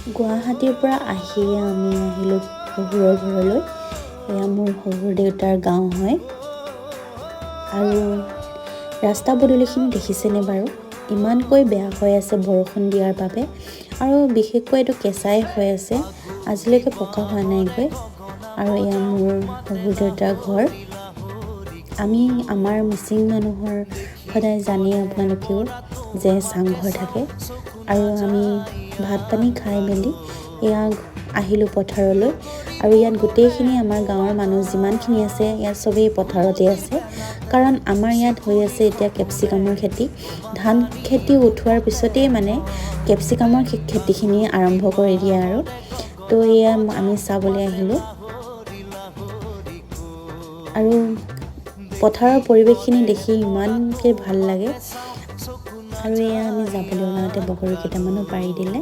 গুৱাহাটীৰ পৰা আহি আমি আহিলোঁ শহুৰৰ ঘৰলৈ। এয়া মোৰ শহুৰ দেউতাৰ গাঁও হয়। আৰু ৰাস্তা পদূলিখিনি দেখিছেনে বাৰু? ইমানকৈ বেয়া হৈ আছে বৰষুণ দিয়াৰ বাবে, আৰু বিশেষকৈ এইটো কেঁচাই হৈ আছে, আজিলৈকে পকা হোৱা নাইগৈ। আৰু এয়া মোৰ শহুৰ দেউতাৰ ঘৰ। আমাৰ মিচিং মানুহৰ সদায় জানেই আপোনালোকেও যে চাংঘৰ থাকে, আৰু আমি ভাত পানী খাই মেলি এয়া আহিলোঁ পথাৰলৈ। আৰু ইয়াত গোটেইখিনি আমাৰ গাঁৱৰ মানুহ যিমানখিনি আছে ইয়াত চবেই পথাৰতে আছে, কাৰণ আমাৰ ইয়াত হৈ আছে এতিয়া কেপচিকামৰ খেতি। ধান খেতি উঠোৱাৰ পিছতেই মানে কেপচিকামৰ খেতিখিনি আৰম্ভ কৰি দিয়ে আৰু। তো এয়া আমি চাবলৈ আহিলোঁ, আৰু পথাৰৰ পৰিৱেশখিনি দেখি ইমানকৈ ভাল লাগে। আৰু এয়া আমি যাবলৈ ওলাওঁতে বগৰী কেইটামানো পাৰি দিলে।